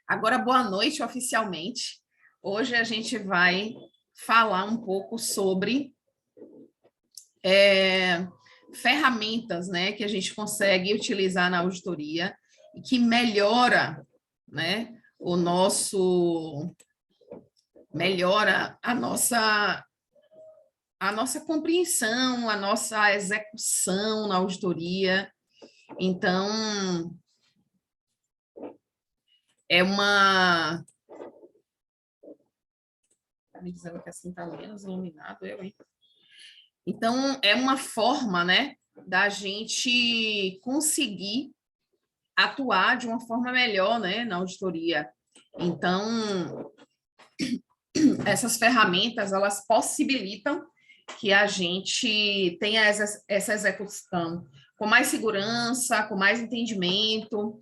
Agora, boa noite oficialmente. Hoje a gente vai falar um pouco sobre ferramentas, né, que a gente consegue utilizar na auditoria e que melhora a nossa compreensão, a nossa execução na auditoria. Então, é uma... Está me dizendo que assim está menos iluminado, hein? Então, é uma forma, né, da gente conseguir atuar de uma forma melhor, né, na auditoria. Então, essas ferramentas, elas possibilitam que a gente tenha essa execução com mais segurança, com mais entendimento,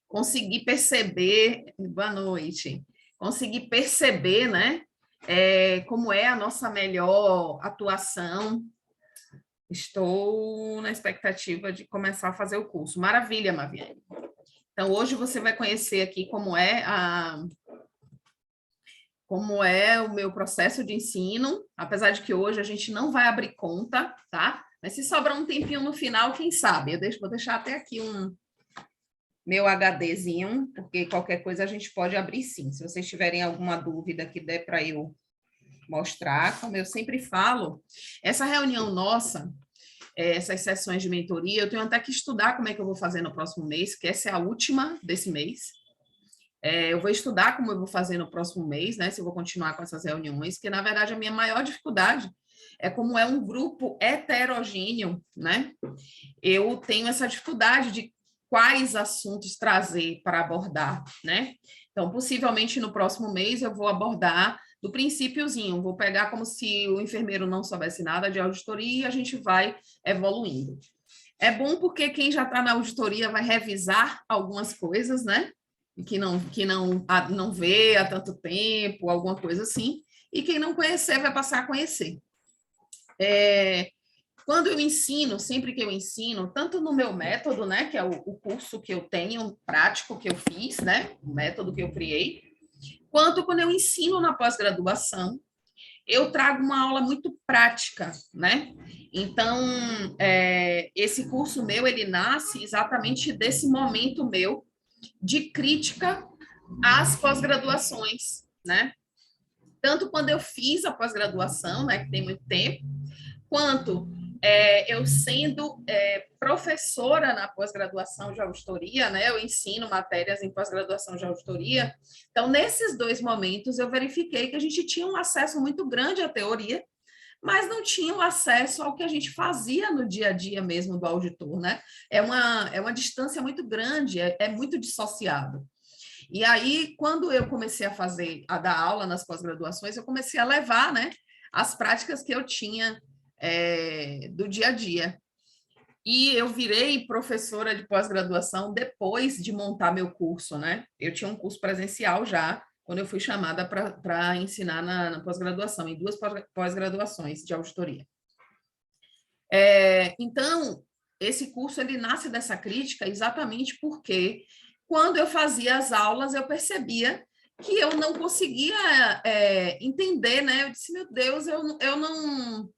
conseguir perceber, boa noite, conseguir perceber, né, como é a nossa melhor atuação. Estou na expectativa de começar a fazer o curso. Maravilha, Maviane. Então, hoje você vai conhecer aqui como é o meu processo de ensino, apesar de que hoje a gente não vai abrir conta, tá? Mas se sobrar um tempinho no final, quem sabe? Vou deixar até aqui meu HDzinho, porque qualquer coisa a gente pode abrir sim. Se vocês tiverem alguma dúvida que der para eu mostrar, como eu sempre falo, essa reunião nossa, essas sessões de mentoria, eu tenho até que estudar como é que eu vou fazer no próximo mês, que essa é a última desse mês. Eu vou estudar como eu vou fazer no próximo mês, né? Se eu vou continuar com essas reuniões, que na verdade a minha maior dificuldade é como é um grupo heterogêneo, né? Eu tenho essa dificuldade de quais assuntos trazer para abordar, né? Então, possivelmente no próximo mês eu vou abordar do princípiozinho, vou pegar como se o enfermeiro não soubesse nada de auditoria e a gente vai evoluindo. É bom porque quem já está na auditoria vai revisar algumas coisas, né? Que não vê há tanto tempo, alguma coisa assim, e quem não conhecer vai passar a conhecer. Quando eu ensino, sempre que eu ensino, tanto no meu método, né, que é o curso que eu tenho, prático que eu fiz, né, o método que eu criei, quanto quando eu ensino na pós-graduação, eu trago uma aula muito prática, né? Então, esse curso meu, ele nasce exatamente desse momento meu de crítica às pós-graduações, né? Tanto quando eu fiz a pós-graduação, né, que tem muito tempo, quanto eu sendo professora na pós-graduação de auditoria, né, eu ensino matérias em pós-graduação de auditoria. Então, nesses dois momentos, eu verifiquei que a gente tinha um acesso muito grande à teoria, mas não tinha o acesso ao que a gente fazia no dia a dia mesmo do auditor, né? É uma distância muito grande, é muito dissociado. E aí, quando eu comecei a dar aula nas pós-graduações, eu comecei a levar, né, as práticas que eu tinha do dia a dia. E eu virei professora de pós-graduação depois de montar meu curso, né? Eu tinha um curso presencial já, quando eu fui chamada para ensinar na pós-graduação, em duas pós-graduações de auditoria. Então, esse curso, ele nasce dessa crítica exatamente porque, quando eu fazia as aulas, eu percebia que eu não conseguia entender, né? Eu disse, meu Deus, eu não...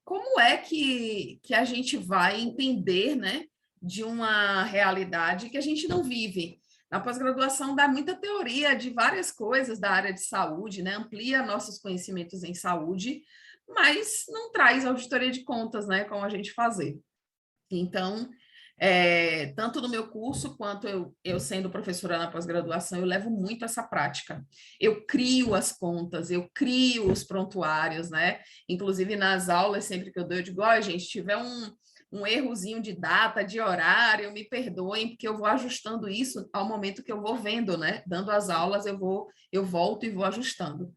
Como é que a gente vai entender, né, de uma realidade que a gente não vive? Na pós-graduação dá muita teoria de várias coisas da área de saúde, né? Amplia nossos conhecimentos em saúde, mas não traz auditoria de contas, né, como a gente fazer. Então, tanto no meu curso quanto eu sendo professora na pós-graduação, eu levo muito essa prática. Eu crio as contas, eu crio os prontuários, né? Inclusive nas aulas, sempre que eu dou, eu digo, ó, gente, se tiver um errozinho de data, de horário, me perdoem, porque eu vou ajustando isso ao momento que eu vou vendo, né? Dando as aulas, eu volto e vou ajustando.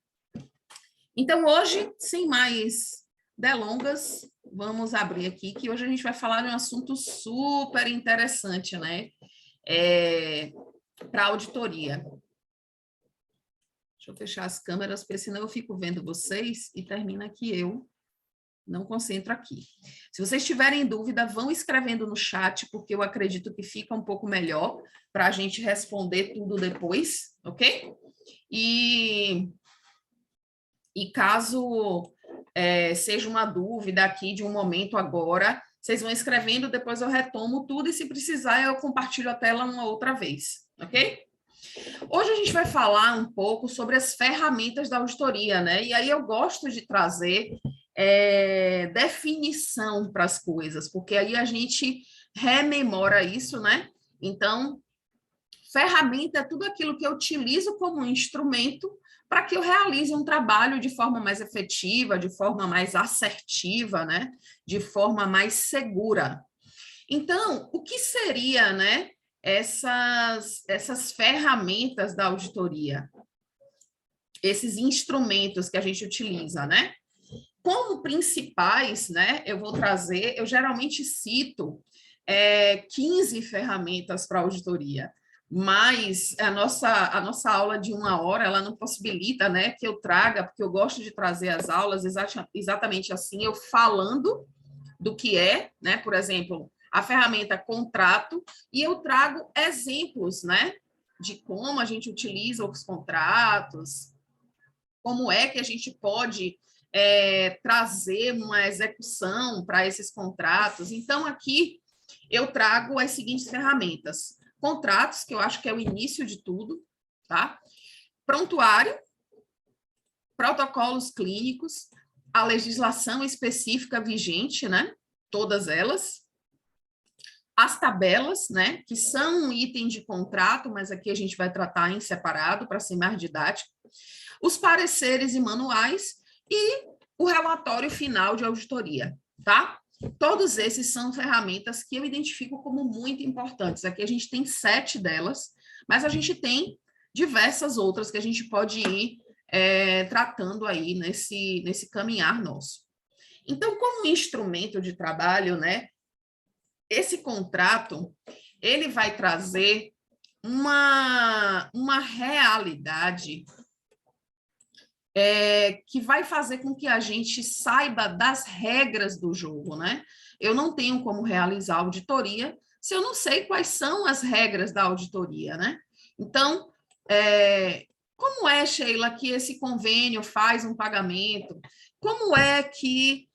Então, hoje, sem mais delongas, vamos abrir aqui, que hoje a gente vai falar de um assunto super interessante, né? Para auditoria. Deixa eu fechar as câmeras, porque senão eu fico vendo vocês e termina que eu Não concentro aqui. Se vocês tiverem dúvida, vão escrevendo no chat, porque eu acredito que fica um pouco melhor para a gente responder tudo depois, ok? E caso seja uma dúvida aqui de um momento agora, vocês vão escrevendo, depois eu retomo tudo e se precisar eu compartilho a tela uma outra vez, ok? Hoje a gente vai falar um pouco sobre as ferramentas da auditoria, né? E aí eu gosto de trazer definição para as coisas, porque aí a gente rememora isso, né? Então, ferramenta é tudo aquilo que eu utilizo como instrumento para que eu realize um trabalho de forma mais efetiva, de forma mais assertiva, né? De forma mais segura. Então, o que seria, né? Essas ferramentas da auditoria, esses instrumentos que a gente utiliza, né? Como principais, né? Eu vou trazer, eu geralmente cito 15 ferramentas para auditoria, mas a nossa aula de 1 hora, ela não possibilita, né, que eu traga, porque eu gosto de trazer as aulas exatamente assim, eu falando do que é, né, por exemplo, a ferramenta contrato, e eu trago exemplos, né, de como a gente utiliza os contratos, como é que a gente pode trazer uma execução para esses contratos. Então, aqui eu trago as seguintes ferramentas. Contratos, que eu acho que é o início de tudo, tá? Prontuário, protocolos clínicos, a legislação específica vigente, né? Todas elas. As tabelas, né? Que são um item de contrato, mas aqui a gente vai tratar em separado para ser mais didático. Os pareceres e manuais e o relatório final de auditoria, tá? Todos esses são ferramentas que eu identifico como muito importantes. Aqui a gente tem 7 delas, mas a gente tem diversas outras que a gente pode ir tratando aí nesse caminhar nosso. Então, como instrumento de trabalho, né, esse contrato, ele vai trazer uma realidade que vai fazer com que a gente saiba das regras do jogo, né? Eu não tenho como realizar auditoria se eu não sei quais são as regras da auditoria, né? Então, como é, Sheila, que esse convênio faz um pagamento? Como é que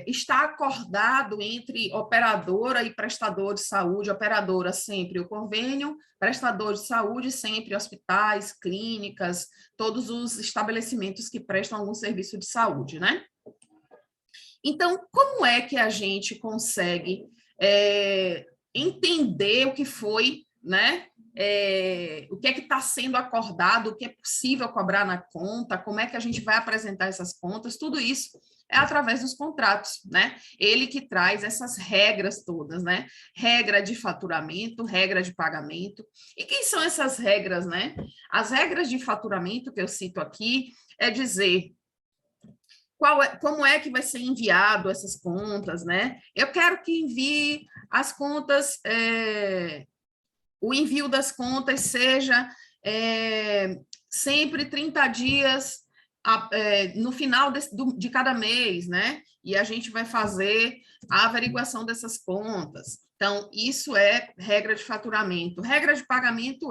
está acordado entre operadora e prestador de saúde? Operadora sempre o convênio, prestador de saúde sempre hospitais, clínicas, todos os estabelecimentos que prestam algum serviço de saúde, né? Então, como é que a gente consegue entender o que foi, né? O que é que está sendo acordado, o que é possível cobrar na conta, como é que a gente vai apresentar essas contas, tudo isso é através dos contratos, né? Ele que traz essas regras todas, né? Regra de faturamento, regra de pagamento. E quem são essas regras, né? As regras de faturamento que eu cito aqui é dizer como é que vai ser enviado essas contas, né? Eu quero que envie as contas, o envio das contas seja sempre 30 dias no final de cada mês, né? E a gente vai fazer a averiguação dessas contas. Então, isso é regra de faturamento. Regra de pagamento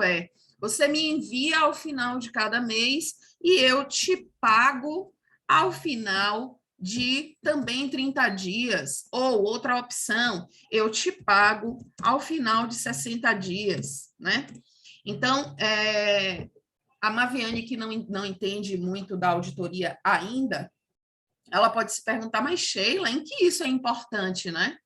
você me envia ao final de cada mês e eu te pago ao final de também 30 dias. Ou outra opção, eu te pago ao final de 60 dias, né? Então, a Maviane, que não entende muito da auditoria ainda, ela pode se perguntar, mas Sheila, em que isso é importante, né?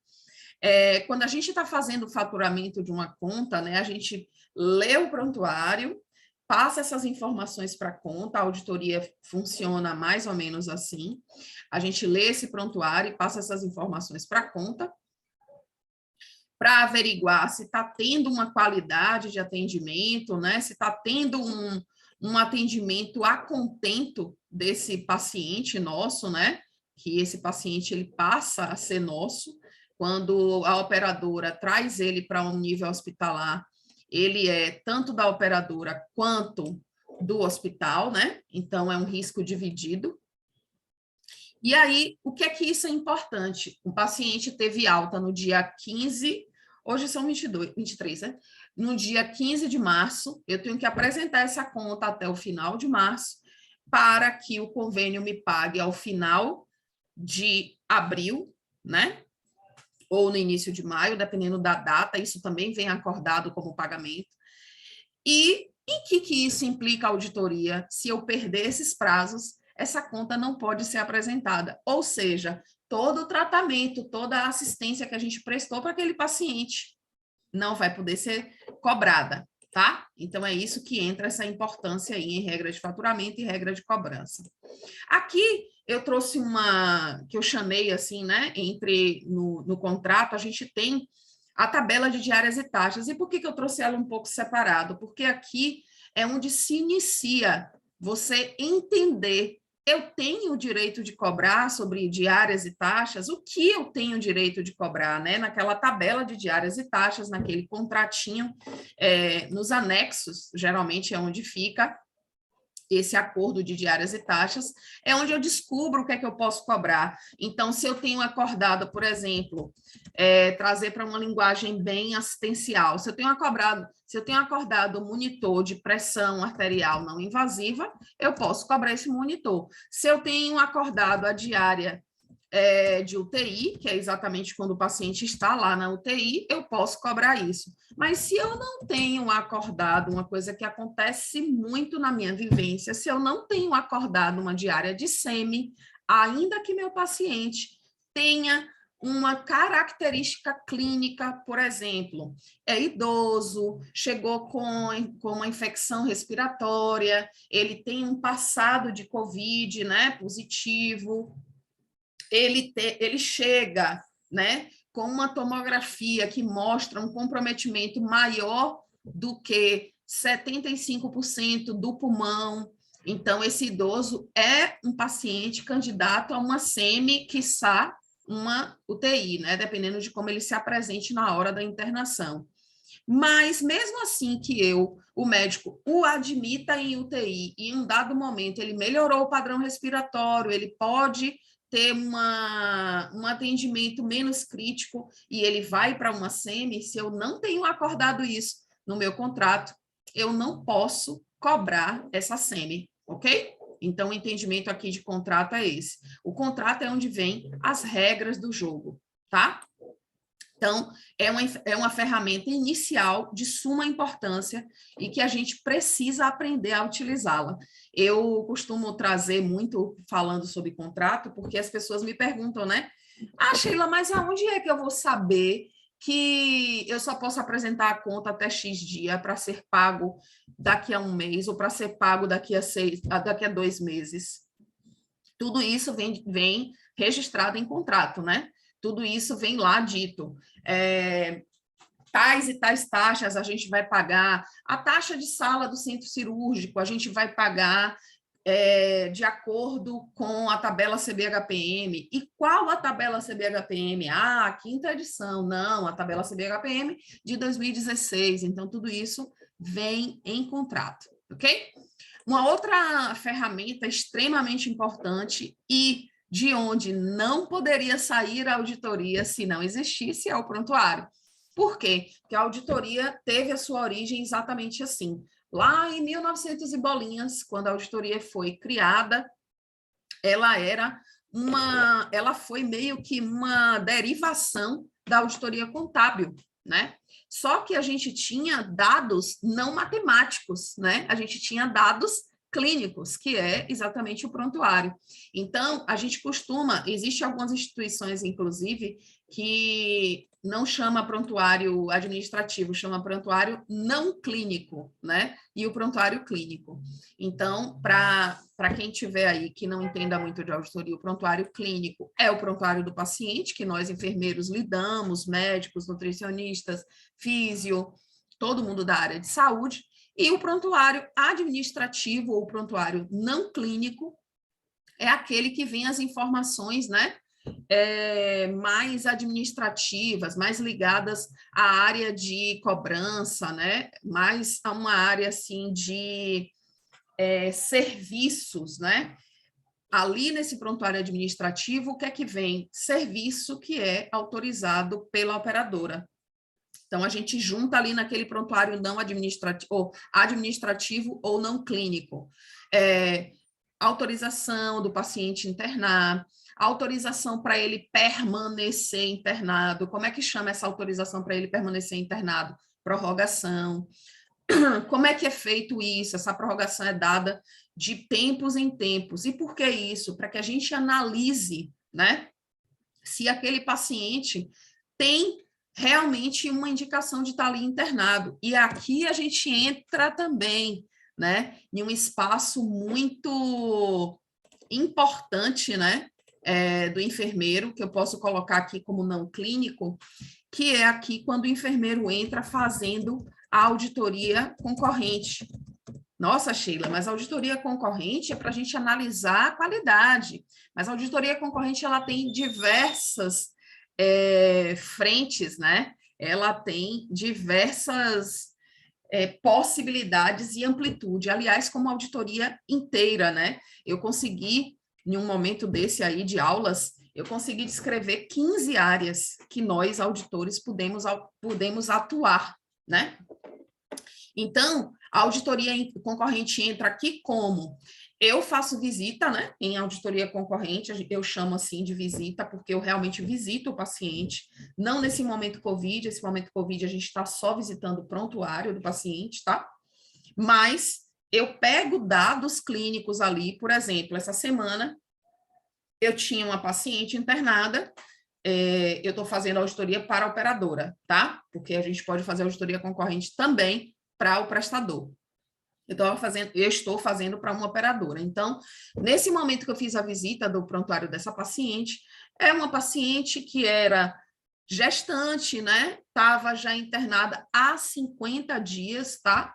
Quando a gente está fazendo o faturamento de uma conta, né, a gente lê o prontuário, passa essas informações para a conta, a auditoria funciona mais ou menos assim, a gente lê esse prontuário e passa essas informações para a conta, para averiguar se está tendo uma qualidade de atendimento, né, se está tendo um atendimento a contento desse paciente nosso, né? Que esse paciente ele passa a ser nosso quando a operadora traz ele para um nível hospitalar, ele é tanto da operadora quanto do hospital, né? Então é um risco dividido. E aí, o que é que isso é importante? O paciente teve alta no dia 15, hoje são 23, né? No dia 15 de março, eu tenho que apresentar essa conta até o final de março, para que o convênio me pague ao final de abril, né? Ou no início de maio, dependendo da data, isso também vem acordado como pagamento. E em que isso implica auditoria? Se eu perder esses prazos, essa conta não pode ser apresentada. Ou seja, todo o tratamento, toda a assistência que a gente prestou para aquele paciente não vai poder ser cobrada, tá? Então, é isso que entra essa importância aí em regra de faturamento e regra de cobrança. Aqui, eu trouxe uma, que eu chamei assim, né, no contrato, a gente tem a tabela de diárias e taxas. E por que eu trouxe ela um pouco separado? Porque aqui é onde se inicia você entender, eu tenho o direito de cobrar sobre diárias e taxas, o que eu tenho direito de cobrar, né? Naquela tabela de diárias e taxas, naquele contratinho, nos anexos, geralmente é onde fica esse acordo de diárias e taxas, é onde eu descubro o que é que eu posso cobrar. Então, se eu tenho acordado, por exemplo, trazer para uma linguagem bem assistencial, se eu tenho acordado um monitor de pressão arterial não invasiva, eu posso cobrar esse monitor. Se eu tenho acordado a diária de UTI, que é exatamente quando o paciente está lá na UTI, eu posso cobrar isso. Mas se eu não tenho acordado, uma coisa que acontece muito na minha vivência, se eu não tenho acordado uma diária de SEMI, ainda que meu paciente tenha uma característica clínica, por exemplo, é idoso, chegou com uma infecção respiratória, ele tem um passado de COVID, né, positivo, ele chega, né, com uma tomografia que mostra um comprometimento maior do que 75% do pulmão. Então, esse idoso é um paciente candidato a uma SEMI, quiçá uma UTI, né, dependendo de como ele se apresente na hora da internação. Mas, mesmo assim que o médico o admita em UTI e em um dado momento ele melhorou o padrão respiratório, ele pode ter um atendimento menos crítico e ele vai para uma SEMI, se eu não tenho acordado isso no meu contrato, eu não posso cobrar essa SEMI, ok? Então, o entendimento aqui de contrato é esse. O contrato é onde vem as regras do jogo, tá? Então, é uma ferramenta inicial de suma importância e que a gente precisa aprender a utilizá-la. Eu costumo trazer muito falando sobre contrato, porque as pessoas me perguntam, né? Ah, Sheila, mas aonde é que eu vou saber que eu só posso apresentar a conta até X dia para ser pago daqui a um mês ou para ser pago daqui a 2 meses? Tudo isso vem registrado em contrato, né? Tudo isso vem lá dito. Tais e tais taxas a gente vai pagar. A taxa de sala do centro cirúrgico a gente vai pagar de acordo com a tabela CBHPM. E qual a tabela CBHPM? Ah, a quinta edição. Não, a tabela CBHPM de 2016. Então, tudo isso vem em contrato, ok? Uma outra ferramenta extremamente importante e de onde não poderia sair a auditoria se não existisse é o prontuário. Por quê? Porque a auditoria teve a sua origem exatamente assim. Lá em 1900 e bolinhas, quando a auditoria foi criada, ela foi meio que uma derivação da auditoria contábil, né? Só que a gente tinha dados não matemáticos, né? A gente tinha dados clínicos, que é exatamente o prontuário. Então, a gente existem algumas instituições, inclusive, que não chama prontuário administrativo, chama prontuário não clínico, né? E o prontuário clínico. Então, para quem tiver aí que não entenda muito de auditoria, o prontuário clínico é o prontuário do paciente, que nós enfermeiros lidamos, médicos, nutricionistas, físio, todo mundo da área de saúde, e o prontuário administrativo ou prontuário não clínico é aquele que vem as informações, né? Mais administrativas, mais ligadas à área de cobrança, né? Mais a uma área assim de serviços, né? ali nesse prontuário administrativo, o que é que vem? Serviço que é autorizado pela operadora. Então, a gente junta ali naquele prontuário não administrativo ou não clínico. Autorização do paciente internar, autorização para ele permanecer internado. Como é que chama essa autorização para ele permanecer internado? Prorrogação. Como é que é feito isso? Essa prorrogação é dada de tempos em tempos. E por que isso? Para que a gente analise, né, se aquele paciente tem realmente uma indicação de estar ali internado. E aqui a gente entra também, né, em um espaço muito importante, né, do enfermeiro, que eu posso colocar aqui como não clínico, que é aqui quando o enfermeiro entra fazendo a auditoria concorrente. Nossa, Sheila, mas a auditoria concorrente é para a gente analisar a qualidade, mas a auditoria concorrente ela tem diversas frentes, né? Ela tem diversas possibilidades e amplitude. Aliás, como auditoria inteira, né? Eu consegui, em um momento desse aí de aulas, eu consegui descrever 15 áreas que nós, auditores, podemos atuar, né? Então, a auditoria concorrente entra aqui como? Eu faço visita, né? Em auditoria concorrente, eu chamo assim de visita, porque eu realmente visito o paciente, não nesse momento COVID, esse momento COVID a gente está só visitando o prontuário do paciente, tá? Mas eu pego dados clínicos ali, por exemplo, essa semana eu tinha uma paciente internada, eu estou fazendo auditoria para a operadora, tá? Porque a gente pode fazer auditoria concorrente também para o prestador. Eu estou fazendo para uma operadora. Então, nesse momento que eu fiz a visita do prontuário dessa paciente, é uma paciente que era gestante, né? Estava já internada há 50 dias, tá?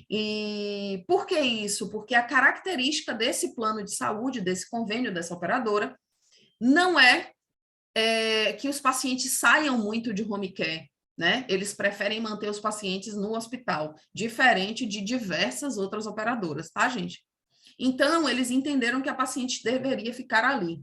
E por que isso? Porque a característica desse plano de saúde, desse convênio dessa operadora, não é que os pacientes saiam muito de home care, né? Eles preferem manter os pacientes no hospital, diferente de diversas outras operadoras, tá, gente? Então, eles entenderam que a paciente deveria ficar ali.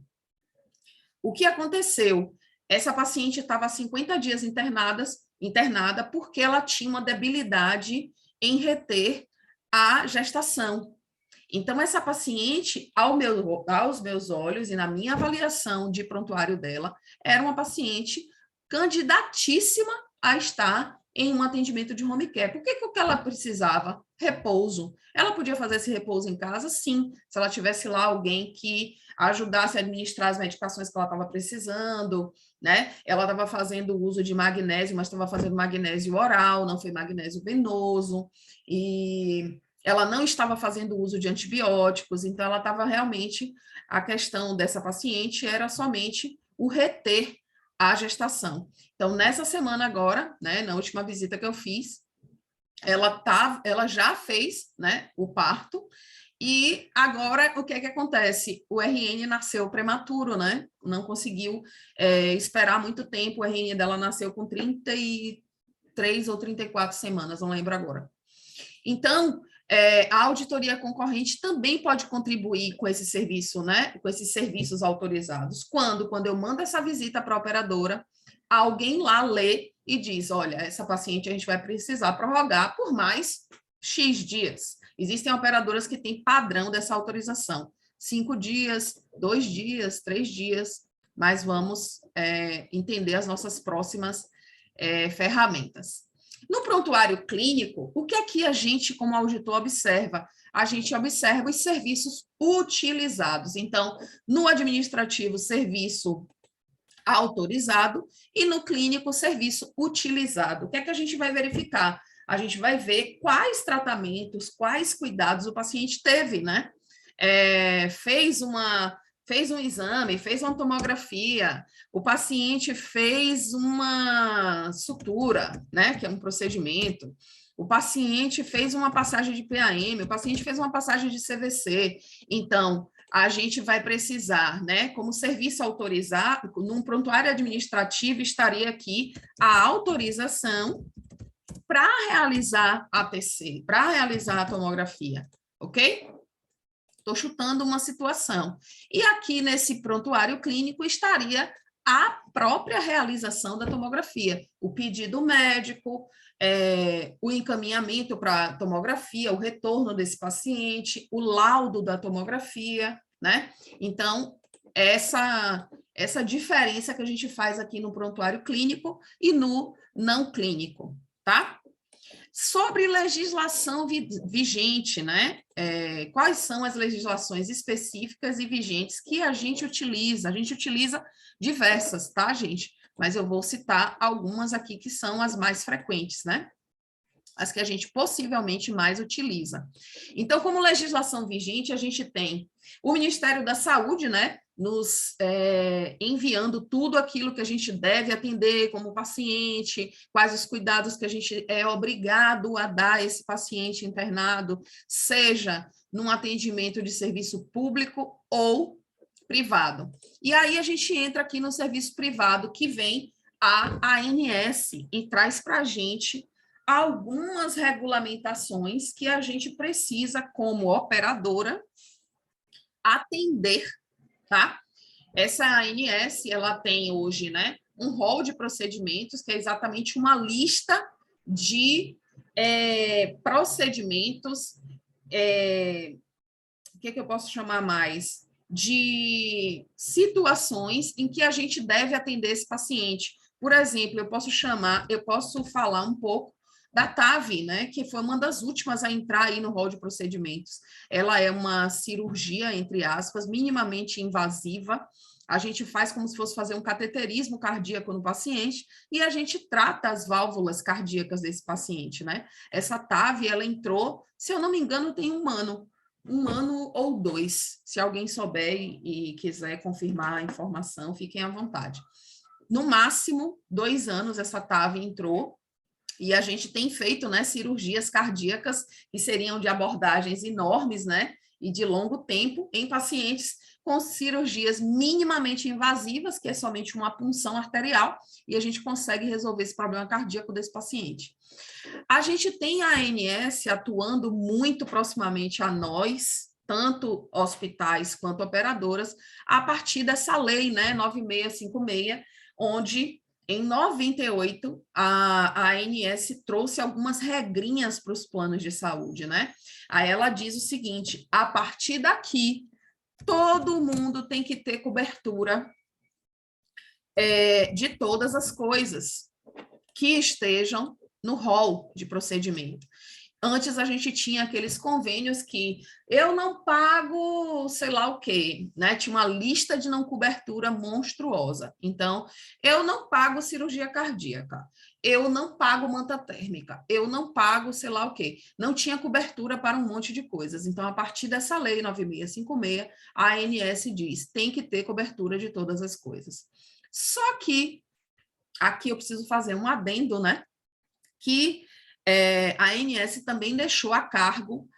O que aconteceu? Essa paciente estava há 50 dias internada porque ela tinha uma debilidade em reter a gestação. Então, essa paciente, aos meus olhos e na minha avaliação de prontuário dela, era uma paciente candidatíssima a estar em um atendimento de home care. Por que ela precisava? Repouso. Ela podia fazer esse repouso em casa? Sim, se ela tivesse lá alguém que ajudasse a administrar as medicações que ela estava precisando, né? Ela estava fazendo uso de magnésio, mas estava fazendo magnésio oral, não foi magnésio venoso, e ela não estava fazendo uso de antibióticos, então ela estava realmente, a questão dessa paciente era somente o reter a gestação. Então, nessa semana agora, né, na última visita que eu fiz, ela já fez, né, o parto, e agora o que é que acontece? O RN nasceu prematuro, né? Não conseguiu esperar muito tempo, o RN dela nasceu com 33 ou 34 semanas, não lembro agora. Então, a auditoria concorrente também pode contribuir com esse serviço, né? Com esses serviços autorizados. Quando eu mando essa visita para a operadora, alguém lá lê e diz: olha, essa paciente a gente vai precisar prorrogar por mais X dias. Existem operadoras que têm padrão dessa autorização: 5 dias, 2 dias, 3 dias, mas vamos entender as nossas próximas ferramentas. No prontuário clínico, o que é que a gente, como auditor, observa? A gente observa os serviços utilizados. Então, no administrativo, serviço autorizado e no clínico, serviço utilizado. O que é que a gente vai verificar? A gente vai ver quais tratamentos, quais cuidados o paciente teve, né? Fez um exame, fez uma tomografia, o paciente fez uma sutura, né, que é um procedimento, o paciente fez uma passagem de PAM, o paciente fez uma passagem de CVC. Então, a gente vai precisar, né, como serviço autorizado, num prontuário administrativo, estaria aqui a autorização para realizar a TC, para realizar a tomografia, ok? estou chutando uma situação. E aqui nesse prontuário clínico estaria a própria realização da tomografia, o pedido médico, o encaminhamento para a tomografia, o retorno desse paciente, o laudo da tomografia, né? Então, essa diferença que a gente faz aqui no prontuário clínico e no não clínico, tá? Sobre legislação vigente, né? Quais são as legislações específicas e vigentes que a gente utiliza? A gente utiliza diversas, tá, gente? Mas eu vou citar algumas aqui que são as mais frequentes, né? As que a gente possivelmente mais utiliza. Então, como legislação vigente, a gente tem o Ministério da Saúde, né? Nos enviando tudo aquilo que a gente deve atender como paciente, quais os cuidados que a gente é obrigado a dar a esse paciente internado, seja num atendimento de serviço público ou privado. E aí a gente entra aqui no serviço privado, que vem a ANS e traz para a gente algumas regulamentações que a gente precisa, como operadora, atender, tá? Essa ANS, ela tem hoje, né, um rol de procedimentos, que é exatamente uma lista de procedimentos, o que eu posso chamar mais? De situações em que a gente deve atender esse paciente. Por exemplo, eu posso falar um pouco da TAV, né, que foi uma das últimas a entrar aí no rol de procedimentos. Ela é uma cirurgia, entre aspas, minimamente invasiva. A gente faz como se fosse fazer um cateterismo cardíaco no paciente e a gente trata as válvulas cardíacas desse paciente, né? Essa TAV, ela entrou, se eu não me engano, tem um ano ou 2. Se alguém souber e quiser confirmar a informação, fiquem à vontade. No máximo, 2 anos essa TAV entrou. E a gente tem feito, né, cirurgias cardíacas que seriam de abordagens enormes, né, e de longo tempo em pacientes com cirurgias minimamente invasivas, que é somente uma punção arterial, e a gente consegue resolver esse problema cardíaco desse paciente. A gente tem a ANS atuando muito proximamente a nós, tanto hospitais quanto operadoras, a partir dessa lei, né, 9656, onde em 98, a ANS trouxe algumas regrinhas para os planos de saúde, né? Aí ela diz o seguinte: a partir daqui, todo mundo tem que ter cobertura de todas as coisas que estejam no rol de procedimento. Antes a gente tinha aqueles convênios que eu não pago sei lá o quê, né? Tinha uma lista de não cobertura monstruosa. Então, eu não pago cirurgia cardíaca, eu não pago manta térmica, eu não pago sei lá o quê. Não tinha cobertura para um monte de coisas. Então, a partir dessa lei 9656, a ANS diz, tem que ter cobertura de todas as coisas. Só que aqui eu preciso fazer um adendo, né? Que a ANS também deixou a cargo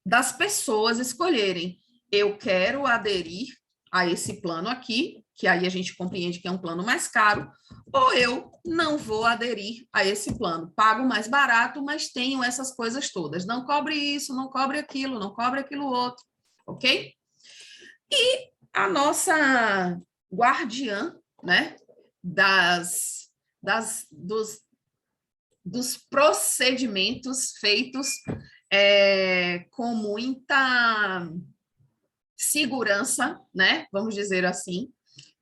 das pessoas escolherem. Eu quero aderir a esse plano aqui, que aí a gente compreende que é um plano mais caro, ou eu não vou aderir a esse plano. Pago mais barato, mas tenho essas coisas todas. Não cobre isso, não cobre aquilo, não cobre aquilo outro, ok? E a nossa guardiã, né, dos procedimentos feitos com muita segurança, né? Vamos dizer assim,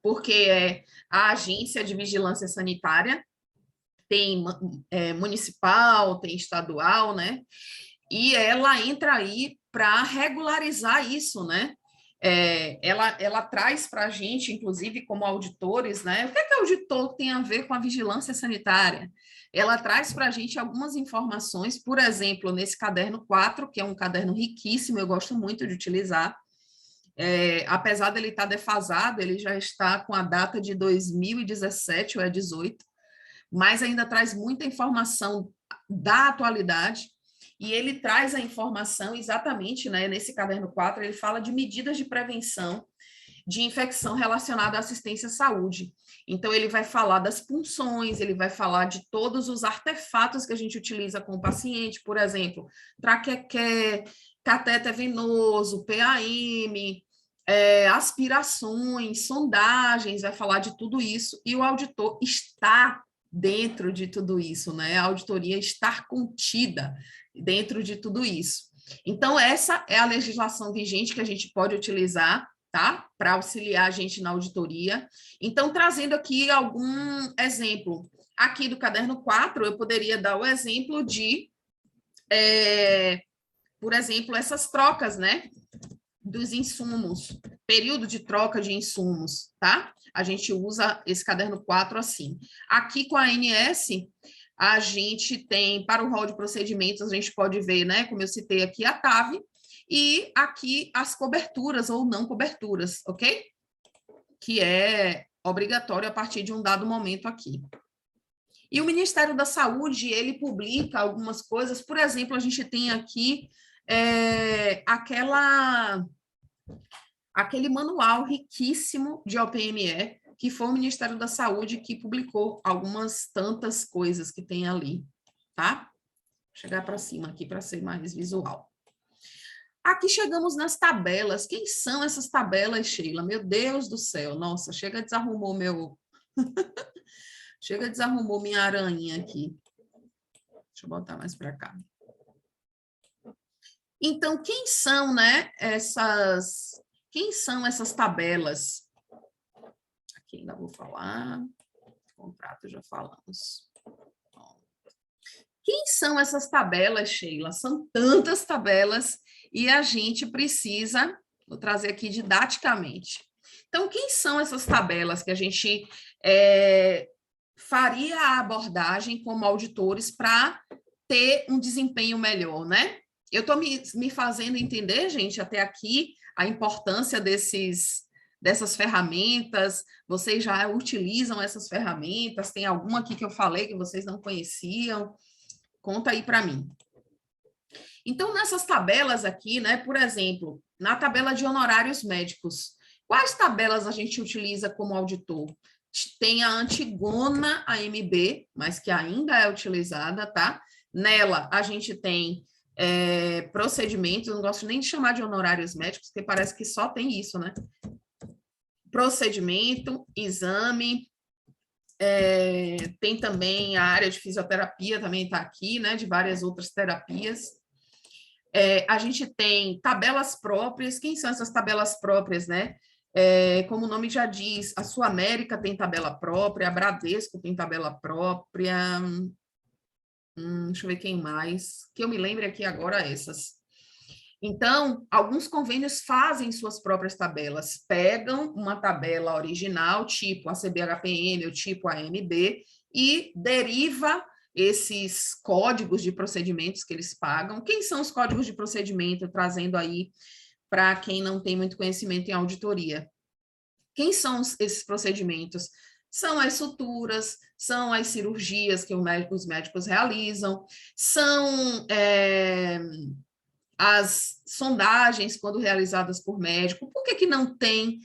porque a Agência de Vigilância Sanitária tem municipal, tem estadual, né? E ela entra aí para regularizar isso, né? Ela traz para a gente, inclusive como auditores, né? O que é auditor tem a ver com a vigilância sanitária? Ela traz para a gente algumas informações, por exemplo, nesse caderno 4, que é um caderno riquíssimo, eu gosto muito de utilizar. Apesar dele estar defasado, ele já está com a data de 2017 ou 18, mas ainda traz muita informação da atualidade. E ele traz a informação exatamente, né, nesse caderno 4, ele fala de medidas de prevenção de infecção relacionada à assistência à saúde. Então, ele vai falar das punções, ele vai falar de todos os artefatos que a gente utiliza com o paciente, por exemplo, traquequé, catéter venoso, PAM, aspirações, sondagens, vai falar de tudo isso, e o auditor está dentro de tudo isso, né? A auditoria está contida dentro de tudo isso. Então, essa é a legislação vigente que a gente pode utilizar, tá? Para auxiliar a gente na auditoria. Então, trazendo aqui algum exemplo. Aqui do caderno 4, eu poderia dar o exemplo de, por exemplo, essas trocas, né? Dos insumos, período de troca de insumos, tá? A gente usa esse caderno 4 assim. Aqui com a ANS, a gente tem, para o rol de procedimentos, a gente pode ver, né, como eu citei aqui, a TAV, e aqui as coberturas ou não coberturas, ok? Que é obrigatório a partir de um dado momento aqui. E o Ministério da Saúde, ele publica algumas coisas, por exemplo, a gente tem aqui aquele manual riquíssimo de OPME, que foi o Ministério da Saúde que publicou algumas tantas coisas que tem ali, tá? Vou chegar para cima aqui para ser mais visual. Aqui chegamos nas tabelas. Quem são essas tabelas, Sheila? Meu Deus do céu, nossa, chega desarrumou minha aranha aqui. Deixa eu botar mais para cá. Então, quem são, né, quem são essas tabelas? Aqui ainda vou falar. Contrato já falamos. Quem são essas tabelas, Sheila? São tantas tabelas e a gente precisa, vou trazer aqui didaticamente. Então, quem são essas tabelas que a gente faria a abordagem como auditores para ter um desempenho melhor, né? Eu estou me fazendo entender, gente, até aqui, a importância dessas ferramentas. Vocês já utilizam essas ferramentas? Tem alguma aqui que eu falei que vocês não conheciam? Conta aí para mim. Então, nessas tabelas aqui, né, por exemplo, na tabela de honorários médicos, quais tabelas a gente utiliza como auditor? Tem a antigona AMB, mas que ainda é utilizada, tá? Nela, a gente tem procedimentos, eu não gosto nem de chamar de honorários médicos, porque parece que só tem isso, né? Procedimento, exame, tem também a área de fisioterapia, também está aqui, né? De várias outras terapias. A gente tem tabelas próprias. Quem são essas tabelas próprias, né? Como o nome já diz, a Sul-América tem tabela própria, a Bradesco tem tabela própria. Deixa eu ver quem mais. Que eu me lembre aqui agora essas. Então, alguns convênios fazem suas próprias tabelas, pegam uma tabela original, tipo a CBHPM ou tipo a AMB, e deriva esses códigos de procedimentos que eles pagam. Quem são os códigos de procedimento, trazendo aí para quem não tem muito conhecimento em auditoria? Quem são esses procedimentos? São as suturas, são as cirurgias que os médicos realizam, são as sondagens, quando realizadas por médico. Por que não tem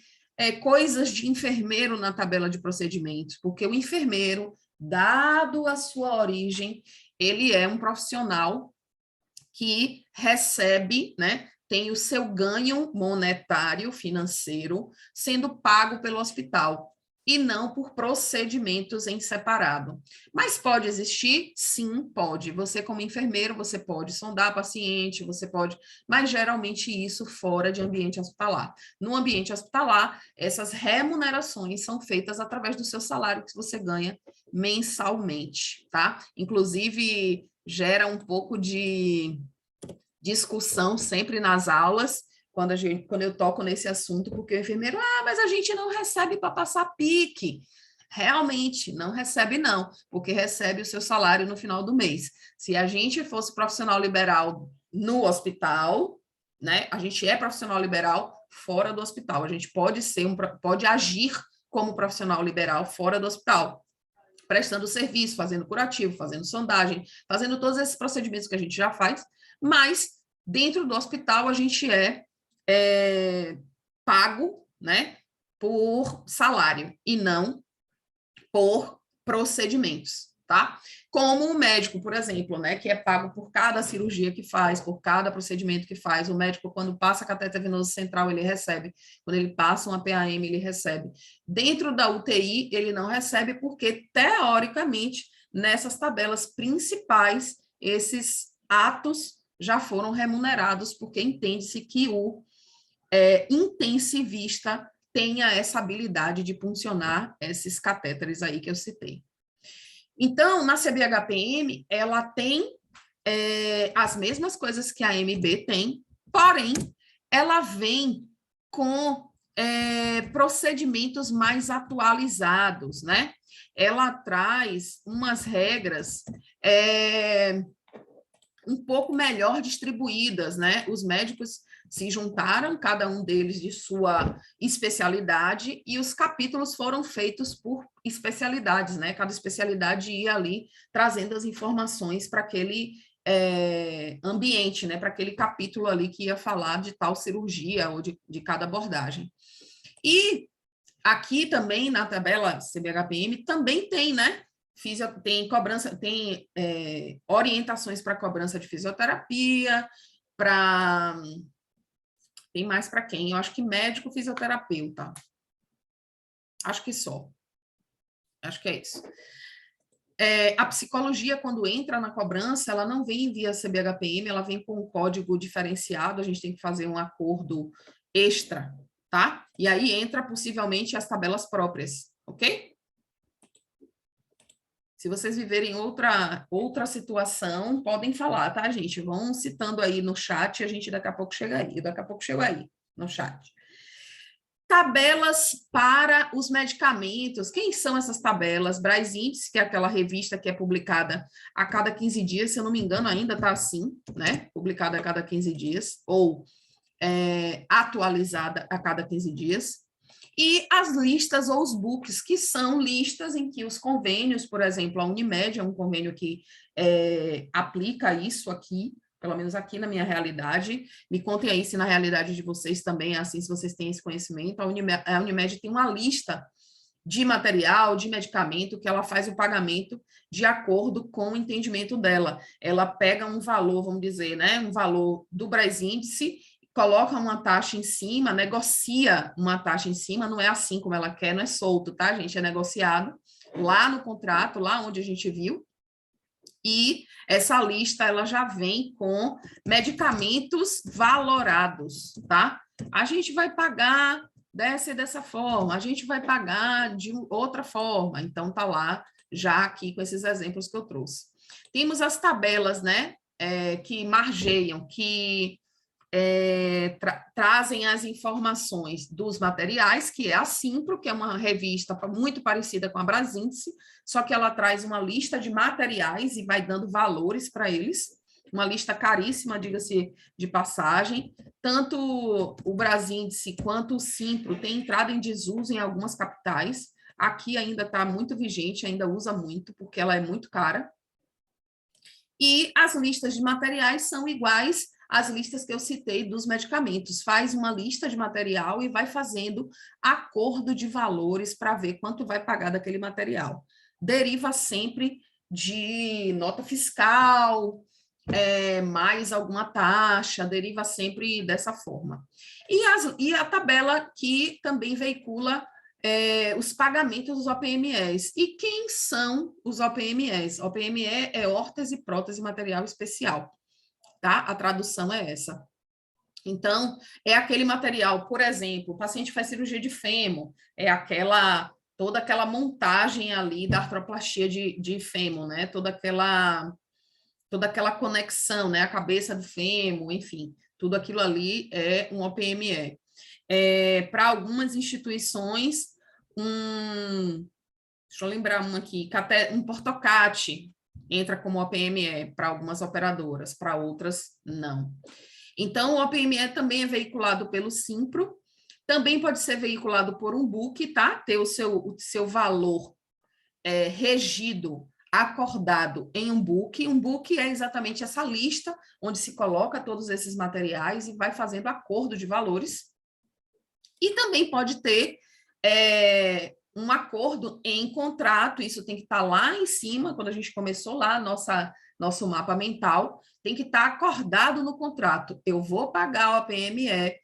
coisas de enfermeiro na tabela de procedimentos? Porque o enfermeiro, dado a sua origem, ele é um profissional que recebe, né, tem o seu ganho monetário, financeiro, sendo pago pelo hospital, e não por procedimentos em separado. Mas pode existir? Sim, pode. Você, como enfermeiro, você pode sondar paciente, você pode, mas geralmente isso fora de ambiente hospitalar. No ambiente hospitalar, essas remunerações são feitas através do seu salário que você ganha mensalmente, tá? Inclusive, gera um pouco de discussão sempre nas aulas, quando eu toco nesse assunto, porque o enfermeiro, mas a gente não recebe para passar pique. Realmente, não recebe não, porque recebe o seu salário no final do mês. Se a gente fosse profissional liberal no hospital, né, a gente é profissional liberal fora do hospital, a gente pode agir como profissional liberal fora do hospital, prestando serviço, fazendo curativo, fazendo sondagem, fazendo todos esses procedimentos que a gente já faz, mas dentro do hospital a gente é pago, né, por salário e não por procedimentos, tá? Como o médico, por exemplo, né, que é pago por cada cirurgia que faz, por cada procedimento que faz. O médico, quando passa cateter venoso central, ele recebe. Quando ele passa uma PAM, ele recebe. Dentro da UTI, ele não recebe porque, teoricamente, nessas tabelas principais, esses atos já foram remunerados, porque entende-se que o intensivista tenha essa habilidade de puncionar esses catéteres aí que eu citei. Então, na CBHPM, ela tem as mesmas coisas que a MB tem, porém, ela vem com procedimentos mais atualizados, né? Ela traz umas regras um pouco melhor distribuídas, né? Os médicos se juntaram, cada um deles de sua especialidade, e os capítulos foram feitos por especialidades, né? Cada especialidade ia ali trazendo as informações para aquele ambiente, né? Para aquele capítulo ali que ia falar de tal cirurgia ou de cada abordagem. E aqui também, na tabela CBHPM, também tem, né? Tem cobrança, tem orientações para cobrança de fisioterapia, para... Tem mais para quem? Eu acho que médico fisioterapeuta. Acho que só. Acho que é isso. A psicologia, quando entra na cobrança, ela não vem via CBHPM, ela vem com um código diferenciado, a gente tem que fazer um acordo extra, tá? E aí entra possivelmente as tabelas próprias, ok? Se vocês viverem outra situação, podem falar, tá, gente? Vão citando aí no chat, a gente daqui a pouco chega aí. Daqui a pouco chego aí, no chat. Tabelas para os medicamentos. Quem são essas tabelas? Braz Índice, que é aquela revista que é publicada a cada 15 dias, se eu não me engano, ainda está assim, né? Publicada a cada 15 dias, ou atualizada a cada 15 dias. E as listas ou os books, que são listas em que os convênios, por exemplo, a Unimed é um convênio que aplica isso aqui, pelo menos aqui na minha realidade. Me contem aí se na realidade de vocês também é assim, se vocês têm esse conhecimento. A Unimed tem uma lista de material, de medicamento, que ela faz o pagamento de acordo com o entendimento dela. Ela pega um valor, vamos dizer, né, um valor do Braz Índice, coloca uma taxa em cima, negocia uma taxa em cima, não é assim como ela quer, não é solto, tá, gente? É negociado lá no contrato, lá onde a gente viu, e essa lista, ela já vem com medicamentos valorados, tá? A gente vai pagar dessa forma, a gente vai pagar de outra forma, então tá lá já aqui com esses exemplos que eu trouxe. Temos as tabelas, né, que margeiam, que trazem as informações dos materiais, que é a Simpro, que é uma revista muito parecida com a Braz Índice, só que ela traz uma lista de materiais e vai dando valores para eles, uma lista caríssima, diga-se de passagem. Tanto o Braz Índice quanto o Simpro têm entrado em desuso em algumas capitais. Aqui ainda está muito vigente, ainda usa muito, porque ela é muito cara. E as listas de materiais são iguais às listas que eu citei dos medicamentos. Faz uma lista de material e vai fazendo acordo de valores para ver quanto vai pagar daquele material. Deriva sempre de nota fiscal, mais alguma taxa, deriva sempre dessa forma. E a tabela que também veicula os pagamentos dos OPMEs. E quem são os OPMEs? OPME é órtese, prótese, material especial, tá? A tradução é essa. Então, é aquele material, por exemplo, o paciente faz cirurgia de fêmur, toda aquela montagem ali da artroplastia de fêmur, né? Toda aquela conexão, né? A cabeça do fêmur, enfim, tudo aquilo ali é um OPME. Para algumas instituições, deixa eu lembrar uma aqui, um Portocate entra como OPME para algumas operadoras, para outras não. Então, o OPME também é veiculado pelo Simpro, também pode ser veiculado por um book, tá? Ter o seu valor regido, acordado em um book. Um book é exatamente essa lista onde se coloca todos esses materiais e vai fazendo acordo de valores. E também pode ter um acordo em contrato, isso tem que estar lá em cima, quando a gente começou lá, nosso mapa mental, tem que estar acordado no contrato. Eu vou pagar o PME,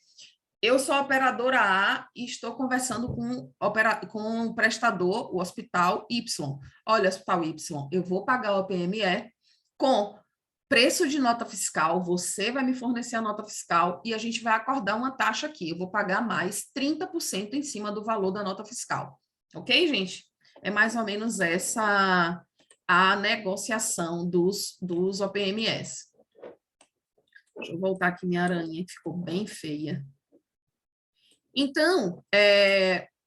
eu sou a operadora A e estou conversando com o prestador, o hospital Y. Olha, hospital Y, eu vou pagar o PME com preço de nota fiscal, você vai me fornecer a nota fiscal e a gente vai acordar uma taxa aqui. Eu vou pagar mais 30% em cima do valor da nota fiscal. Ok, gente? É mais ou menos essa a negociação dos OPMS. Deixa eu voltar aqui minha aranha, que ficou bem feia. Então,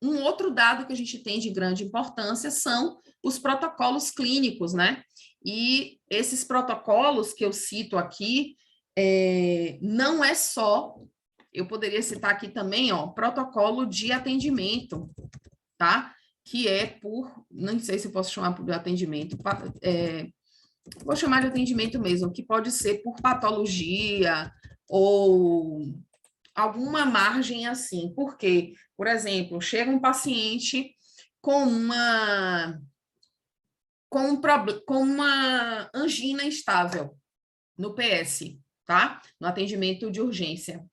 um outro dado que a gente tem de grande importância são os protocolos clínicos, né? E esses protocolos que eu cito aqui, não é só, eu poderia citar aqui também, ó, protocolo de atendimento, tá? Que é por, não sei se eu posso chamar por atendimento, vou chamar de atendimento mesmo, que pode ser por patologia ou alguma margem assim. Por quê? Por exemplo, chega um paciente com uma angina estável no PS, tá? No atendimento de urgência.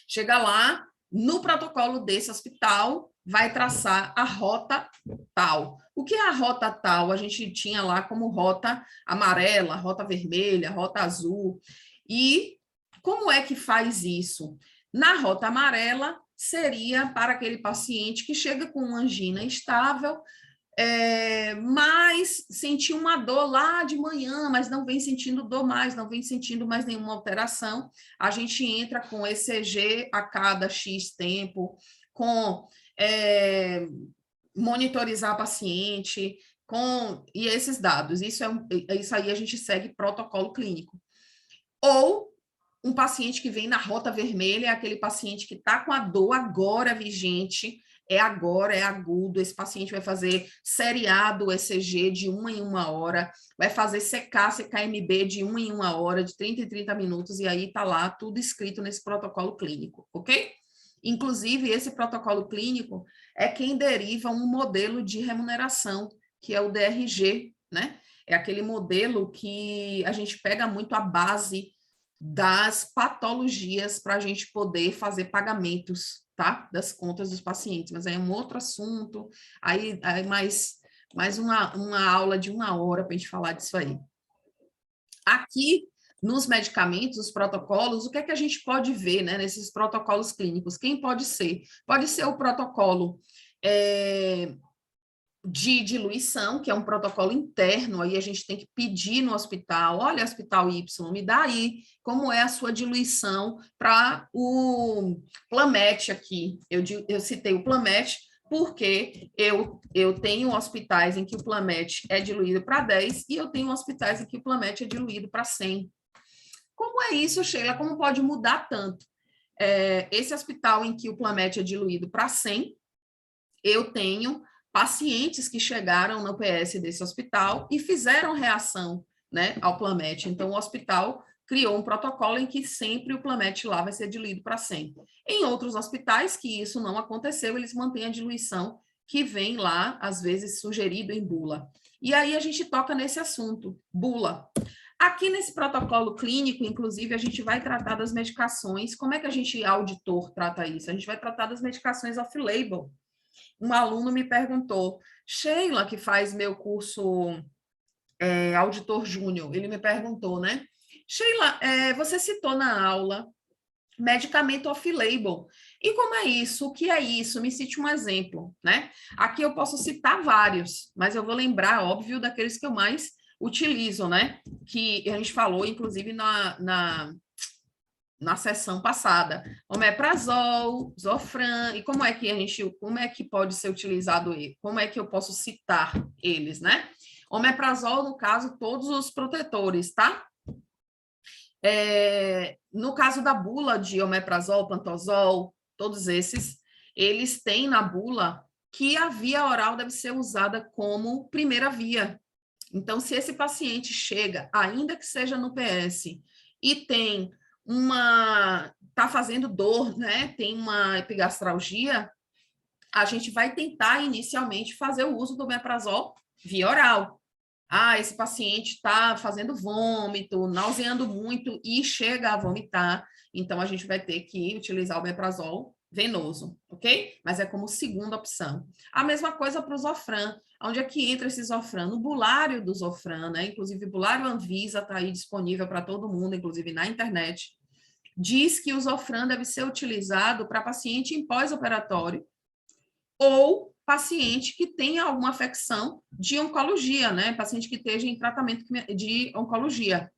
Chega lá, no protocolo desse hospital, vai traçar a rota tal. O que é a rota tal? A gente tinha lá como rota amarela, rota vermelha, rota azul. E como é que faz isso? Na rota amarela, seria para aquele paciente que chega com uma angina estável, mas sentiu uma dor lá de manhã, mas não vem sentindo dor mais, não vem sentindo mais nenhuma alteração. A gente entra com ECG a cada X tempo, com monitorizar paciente, e esses dados. Isso aí a gente segue protocolo clínico. Ou um paciente que vem na rota vermelha é aquele paciente que está com a dor agora vigente, agora, é agudo, esse paciente vai fazer seriado ECG de 1 em 1 hora, vai fazer CKMB de 1 em 1 hora, de 30 em 30 minutos, e aí está lá tudo escrito nesse protocolo clínico, ok? Inclusive, esse protocolo clínico é quem deriva um modelo de remuneração, que é o DRG, né? É aquele modelo que a gente pega muito a base das patologias para a gente poder fazer pagamentos, tá? Das contas dos pacientes, mas aí é um outro assunto, aí mais uma aula de 1 hora para a gente falar disso aí. Aqui, nos medicamentos, os protocolos, o que é que a gente pode ver, né, nesses protocolos clínicos? Quem pode ser? Pode ser o protocolo de diluição, que é um protocolo interno, aí a gente tem que pedir no hospital, olha, hospital Y, me dá aí como é a sua diluição para o Plamet aqui. Eu citei o Plamet porque eu tenho hospitais em que o Plamet é diluído para 10 e eu tenho hospitais em que o Plamet é diluído para 100. Como é isso, Sheila? Como pode mudar tanto? Esse hospital em que o Plamet é diluído para 100, eu tenho pacientes que chegaram no PS desse hospital e fizeram reação, né, ao Plamet. Então, o hospital criou um protocolo em que sempre o Plamet lá vai ser diluído para 100. Em outros hospitais que isso não aconteceu, eles mantêm a diluição que vem lá, às vezes, sugerido em bula. E aí a gente toca nesse assunto, bula. Aqui nesse protocolo clínico, inclusive, a gente vai tratar das medicações. Como é que a gente, auditor, trata isso? A gente vai tratar das medicações off-label. Um aluno me perguntou, Sheila, que faz meu curso auditor júnior, ele me perguntou, né? Sheila, você citou na aula medicamento off-label. E como é isso? O que é isso? Me cite um exemplo, né? Aqui eu posso citar vários, mas eu vou lembrar, óbvio, daqueles que eu mais utilizo, né? Que a gente falou, inclusive, na sessão passada, omeprazol, Zofran, e como é que pode ser utilizado ele? Como é que eu posso citar eles, né? Omeprazol, no caso, todos os protetores, tá? No caso da bula de omeprazol, pantozol, todos esses, eles têm na bula que a via oral deve ser usada como primeira via. Então, se esse paciente chega, ainda que seja no PS, e tem tá fazendo dor, né? Tem uma epigastralgia, a gente vai tentar inicialmente fazer o uso do omeprazol via oral. Ah, esse paciente está fazendo vômito, nauseando muito e chega a vomitar, então a gente vai ter que utilizar o omeprazol venoso, ok? Mas é como segunda opção. A mesma coisa para o Zofran. Onde é que entra esse Zofran? No bulário do Zofran, né? Inclusive, o bulário Anvisa está aí disponível para todo mundo, inclusive na internet. Diz que o Zofran deve ser utilizado para paciente em pós-operatório ou paciente que tenha alguma afecção de oncologia, né? Paciente que esteja em tratamento de oncologia.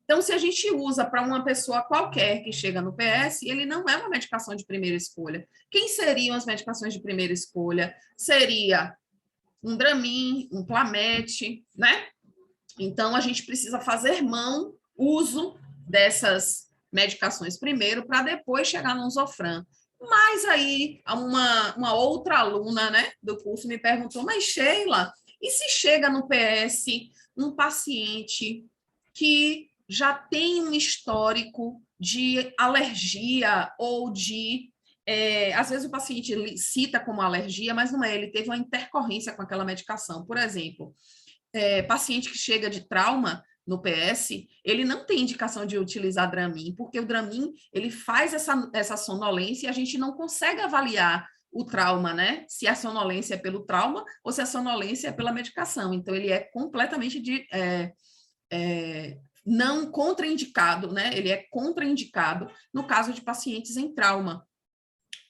Então, se a gente usa para uma pessoa qualquer que chega no PS, ele não é uma medicação de primeira escolha. Quem seriam as medicações de primeira escolha? Seria um Dramin, um Plamete, né? Então, a gente precisa fazer uso dessas medicações primeiro, para depois chegar no Zofran. Mas aí, uma outra aluna, né, do curso me perguntou, mas Sheila, e se chega no PS um paciente que já tem um histórico de alergia ou de... às vezes o paciente cita como alergia, mas não é, ele teve uma intercorrência com aquela medicação. Por exemplo, paciente que chega de trauma no PS, ele não tem indicação de utilizar Dramin, porque o Dramin, ele faz essa sonolência e a gente não consegue avaliar o trauma, né? Se a sonolência é pelo trauma ou se a sonolência é pela medicação. Então, ele é completamente não contraindicado, né? Ele é contraindicado no caso de pacientes em trauma.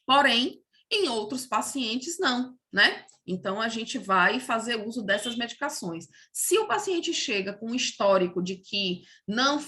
Porém, em outros pacientes, não, né? Então, a gente vai fazer uso dessas medicações. Se o paciente chega com um histórico de que não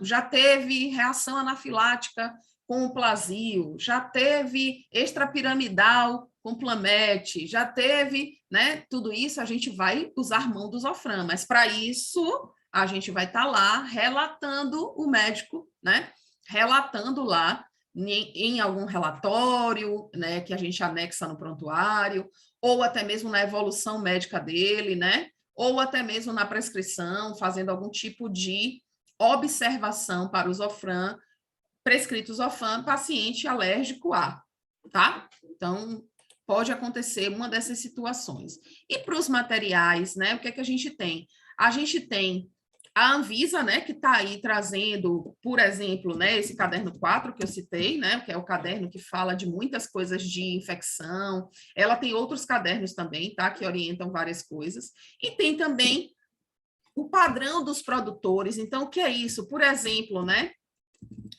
já teve reação anafilática com o Plasio, já teve extrapiramidal com Plamete, já teve, né? Tudo isso, a gente vai usar mão do Zofran, mas para isso, a gente vai estar lá relatando o médico, né? Relatando lá em algum relatório, né, que a gente anexa no prontuário, ou até mesmo na evolução médica dele, né, ou até mesmo na prescrição, fazendo algum tipo de observação para o Zofran, prescrito Zofran, paciente alérgico a, tá? Então, pode acontecer uma dessas situações. E para os materiais, né, o que é que a gente tem? A gente tem a Anvisa, né, que está aí trazendo, por exemplo, né, esse caderno 4 que eu citei, né, que é o caderno que fala de muitas coisas de infecção. Ela tem outros cadernos também, tá, que orientam várias coisas. E tem também o padrão dos produtores. Então, o que é isso? Por exemplo, né,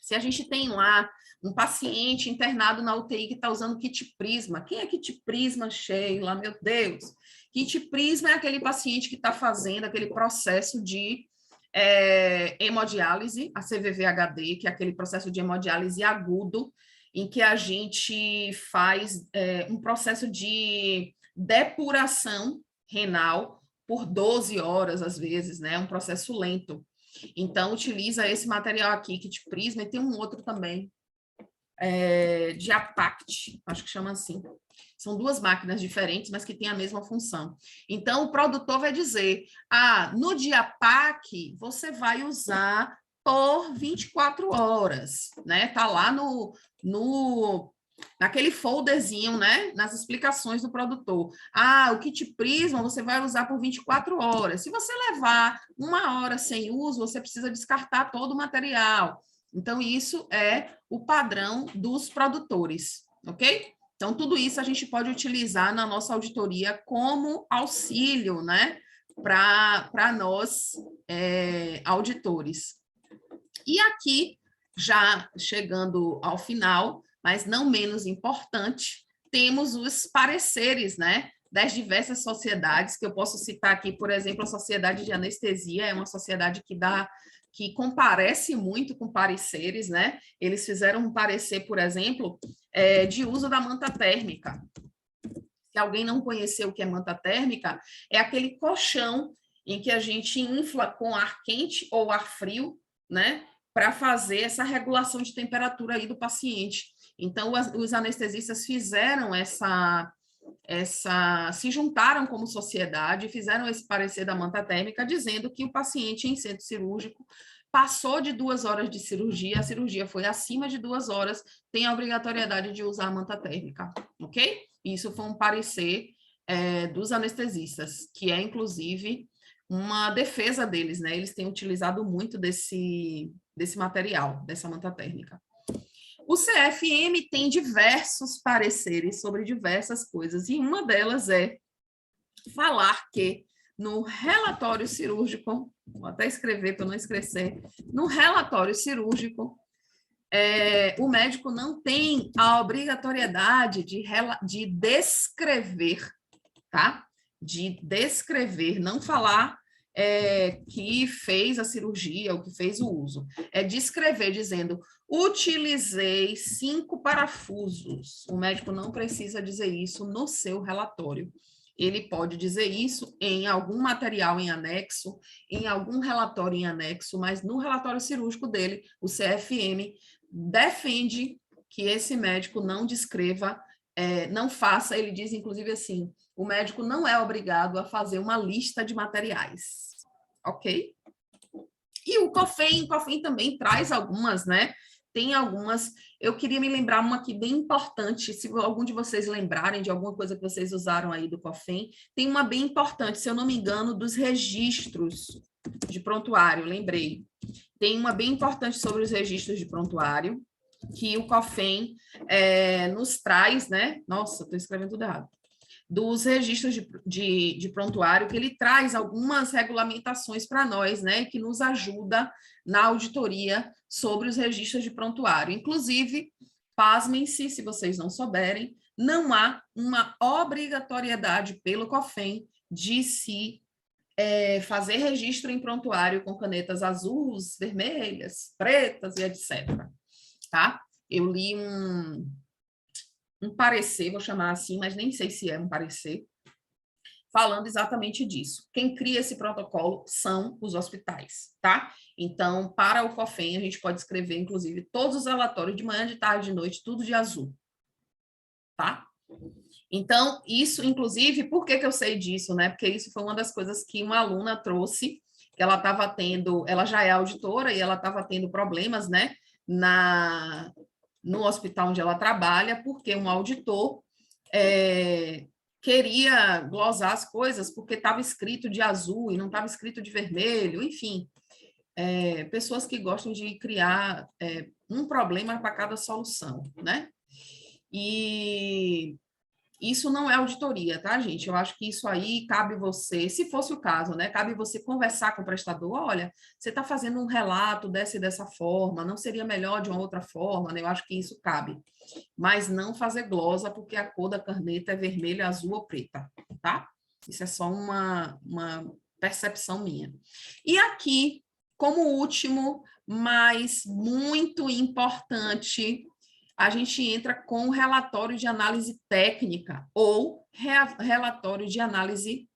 se a gente tem lá um paciente internado na UTI que está usando kit Prisma. Quem é kit Prisma, Sheila? Meu Deus! Kit Prisma é aquele paciente que está fazendo aquele processo de hemodiálise, a CVV-HD, que é aquele processo de hemodiálise agudo, em que a gente faz um processo de depuração renal por 12 horas, às vezes, né? Um processo lento. Então, utiliza esse material aqui, kit Prisma, e tem um outro também, Diapact, acho que chama assim. São duas máquinas diferentes, mas que têm a mesma função. Então, o produtor vai dizer, no Diapac, você vai usar por 24 horas, né? Tá lá naquele folderzinho, né? Nas explicações do produtor. O kit Prisma você vai usar por 24 horas. Se você levar 1 hora sem uso, você precisa descartar todo o material. Então, isso é o padrão dos produtores, ok? Então, tudo isso a gente pode utilizar na nossa auditoria como auxílio, né? Para nós, auditores. E aqui, já chegando ao final, mas não menos importante, temos os pareceres, né? Das diversas sociedades, que eu posso citar aqui, por exemplo, a Sociedade de Anestesia, é uma sociedade que comparece muito com pareceres, né? Eles fizeram um parecer, por exemplo, de uso da manta térmica. Se alguém não conheceu o que é manta térmica, é aquele colchão em que a gente infla com ar quente ou ar frio, né? Para fazer essa regulação de temperatura aí do paciente. Então, os anestesistas fizeram se juntaram como sociedade, fizeram esse parecer da manta térmica, dizendo que o paciente em centro cirúrgico passou de 2 horas de cirurgia, a cirurgia foi acima de 2 horas, tem a obrigatoriedade de usar a manta térmica, ok? Isso foi um parecer dos anestesistas, que é, inclusive, uma defesa deles, né? Eles têm utilizado muito desse material, dessa manta térmica. O CFM tem diversos pareceres sobre diversas coisas, e uma delas é falar que no relatório cirúrgico, vou até escrever para não esquecer, no relatório cirúrgico, o médico não tem a obrigatoriedade de descrever, tá? De descrever, não falar que fez a cirurgia ou que fez o uso. É descrever, dizendo, utilizei 5 parafusos. O médico não precisa dizer isso no seu relatório. Ele pode dizer isso em algum material em anexo, em algum relatório em anexo, mas no relatório cirúrgico dele, o CFM defende que esse médico não descreva, não faça, ele diz inclusive assim, o médico não é obrigado a fazer uma lista de materiais, ok? E o COFEM também traz algumas, né? Tem algumas, eu queria me lembrar uma aqui bem importante, se algum de vocês lembrarem de alguma coisa que vocês usaram aí do COFEM, tem uma bem importante, se eu não me engano, dos registros de prontuário, lembrei. Tem uma bem importante sobre os registros de prontuário, que o COFEM nos traz, né? Nossa, estou escrevendo tudo errado. Dos registros de prontuário, que ele traz algumas regulamentações para nós, né, que nos ajuda na auditoria sobre os registros de prontuário. Inclusive, pasmem-se, se vocês não souberem, não há uma obrigatoriedade pelo COFEM de se fazer registro em prontuário com canetas azuis, vermelhas, pretas e etc. Tá? Eu li um parecer, vou chamar assim, mas nem sei se é um parecer, falando exatamente disso. Quem cria esse protocolo são os hospitais, tá? Então, para o COFEM, a gente pode escrever, inclusive, todos os relatórios de manhã, de tarde, de noite, tudo de azul, tá? Então, isso, inclusive, por que eu sei disso, né? Porque isso foi uma das coisas que uma aluna trouxe, que ela estava tendo, ela já é auditora e ela estava tendo problemas, né, no hospital onde ela trabalha, porque um auditor queria glosar as coisas porque estava escrito de azul e não estava escrito de vermelho, enfim. Pessoas que gostam de criar um problema para cada solução, né? E isso não é auditoria, tá, gente? Eu acho que isso aí cabe você, se fosse o caso, né? Cabe você conversar com o prestador, olha, você está fazendo um relato dessa e dessa forma, não seria melhor de uma outra forma, né? Eu acho que isso cabe. Mas não fazer glosa porque a cor da caneta é vermelha, azul ou preta, tá? Isso é só uma percepção minha. E aqui, como último, mas muito importante, a gente entra com o relatório de análise técnica ou relatório de análise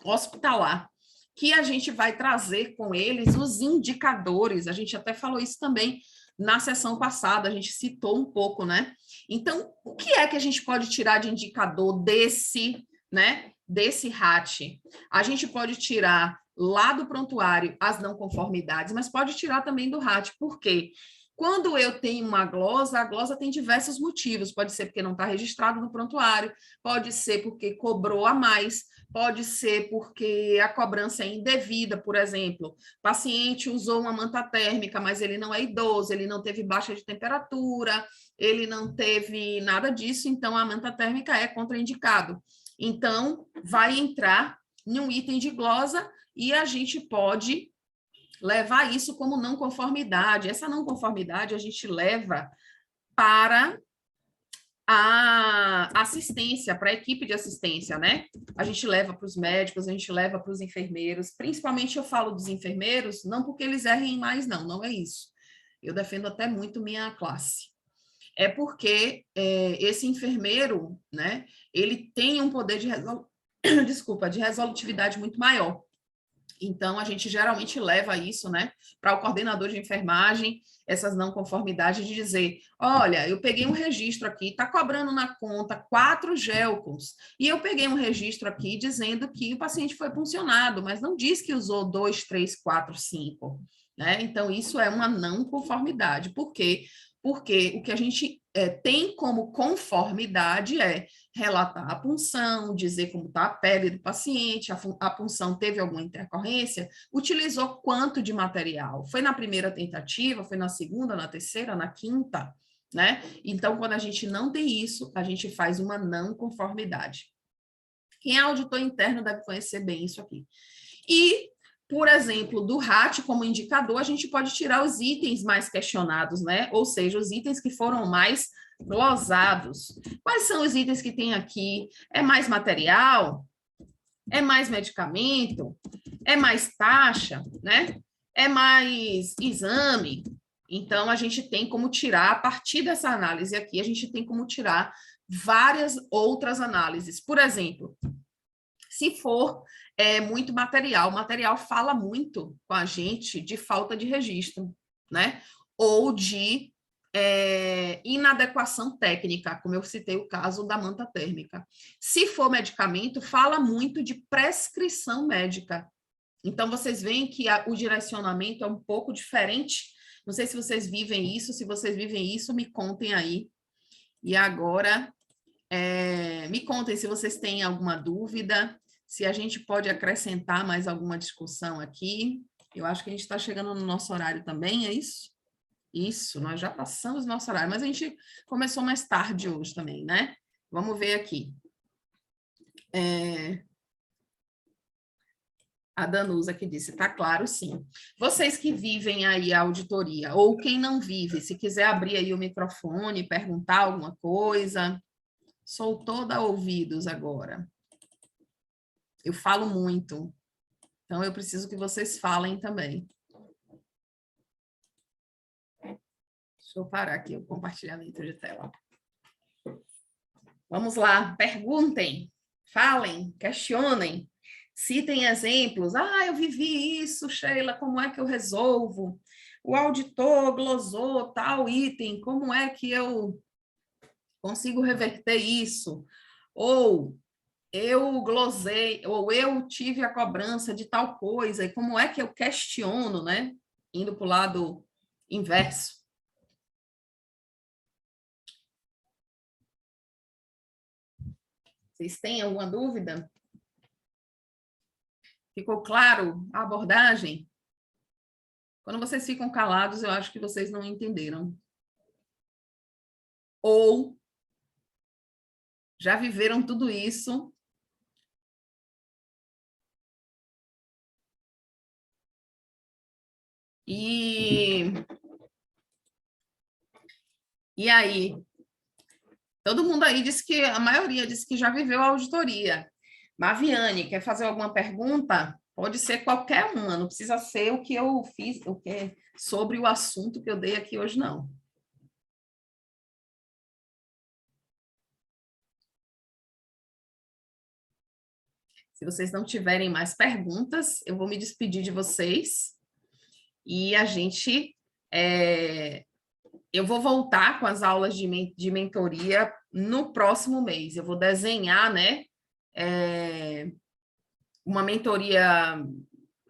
hospitalar, que a gente vai trazer com eles os indicadores. A gente até falou isso também na sessão passada, a gente citou um pouco, né? Então, o que é que a gente pode tirar de indicador desse, né, desse RAT? A gente pode tirar lá do prontuário as não conformidades, mas pode tirar também do RAT. Por quê? Quando eu tenho uma glosa, a glosa tem diversos motivos. Pode ser porque não está registrado no prontuário, pode ser porque cobrou a mais, pode ser porque a cobrança é indevida, por exemplo. O paciente usou uma manta térmica, mas ele não é idoso, ele não teve baixa de temperatura, ele não teve nada disso, então a manta térmica é contraindicado. Então, vai entrar em um item de glosa e a gente pode levar isso como não conformidade. Essa não conformidade a gente leva para a assistência, para a equipe de assistência, né? A gente leva para os médicos, a gente leva para os enfermeiros, principalmente eu falo dos enfermeiros, não porque eles errem mais, não é isso. Eu defendo até muito minha classe. É porque esse enfermeiro, né, ele tem um poder de resolutividade muito maior. Então, a gente geralmente leva isso, né, para o coordenador de enfermagem, essas não conformidades, de dizer, olha, eu peguei um registro aqui, está cobrando na conta 4 gelcos, e eu peguei um registro aqui dizendo que o paciente foi puncionado, mas não diz que usou 2, 3, 4, 5. né? Então, isso é uma não conformidade. Por quê? Porque o que a gente tem como conformidade é relatar a punção, dizer como está a pele do paciente, a punção teve alguma intercorrência, utilizou quanto de material? Foi na primeira tentativa, foi na segunda, na terceira, na quinta, né? Então, quando a gente não tem isso, a gente faz uma não conformidade. Quem é auditor interno deve conhecer bem isso aqui. E, por exemplo, do RAT como indicador, a gente pode tirar os itens mais questionados, né? Ou seja, os itens que foram mais glosados. Quais são os itens que tem aqui? É mais material? É mais medicamento? É mais taxa, né? É mais exame? Então, a gente tem como tirar, a partir dessa análise aqui, a gente tem como tirar várias outras análises. Por exemplo, se for muito material, o material fala muito com a gente de falta de registro, né? Ou de inadequação técnica, como eu citei o caso da manta térmica. Se for medicamento, fala muito de prescrição médica. Então, vocês veem que o direcionamento é um pouco diferente. Não sei se vocês vivem isso, se vocês vivem isso, me contem aí. E agora, me contem se vocês têm alguma dúvida, se a gente pode acrescentar mais alguma discussão aqui. Eu acho que a gente está chegando no nosso horário também, é isso? Isso, nós já passamos nosso horário, mas a gente começou mais tarde hoje também, né? Vamos ver aqui. A Danusa que disse, tá claro, sim. Vocês que vivem aí a auditoria, ou quem não vive, se quiser abrir aí o microfone, perguntar alguma coisa, sou toda ouvidos agora. Eu falo muito, então eu preciso que vocês falem também. Deixa eu parar aqui o compartilhamento de tela. Vamos lá, perguntem, falem, questionem, citem exemplos. Ah, eu vivi isso, Sheila, como é que eu resolvo? O auditor glosou tal item, como é que eu consigo reverter isso? Ou eu glosei, ou eu tive a cobrança de tal coisa, e como é que eu questiono, né? Indo para o lado inverso. Vocês têm alguma dúvida? Ficou claro a abordagem? Quando vocês ficam calados, eu acho que vocês não entenderam. Ou já viveram tudo isso. E aí? Todo mundo aí disse que, a maioria disse que já viveu a auditoria. Maviane, quer fazer alguma pergunta? Pode ser qualquer uma, não precisa ser o que eu fiz, o que é sobre o assunto que eu dei aqui hoje, não. Se vocês não tiverem mais perguntas, eu vou me despedir de vocês e a gente... eu vou voltar com as aulas de mentoria no próximo mês. Eu vou desenhar, né, uma mentoria,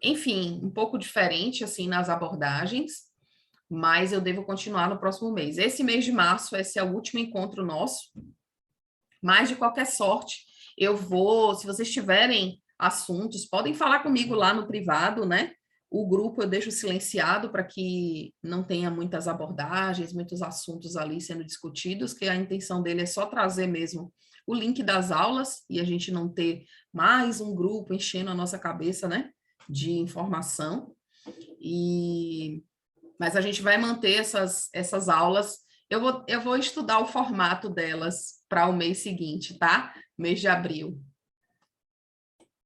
enfim, um pouco diferente, assim, nas abordagens, mas eu devo continuar no próximo mês. Esse mês de março, esse é o último encontro nosso, mas, de qualquer sorte, eu vou, se vocês tiverem assuntos, podem falar comigo lá no privado, né? O grupo eu deixo silenciado para que não tenha muitas abordagens, muitos assuntos ali sendo discutidos, que a intenção dele é só trazer mesmo o link das aulas e a gente não ter mais um grupo enchendo a nossa cabeça, né, de informação. Mas a gente vai manter essas aulas. Eu vou estudar o formato delas para o mês seguinte, tá? Mês de abril.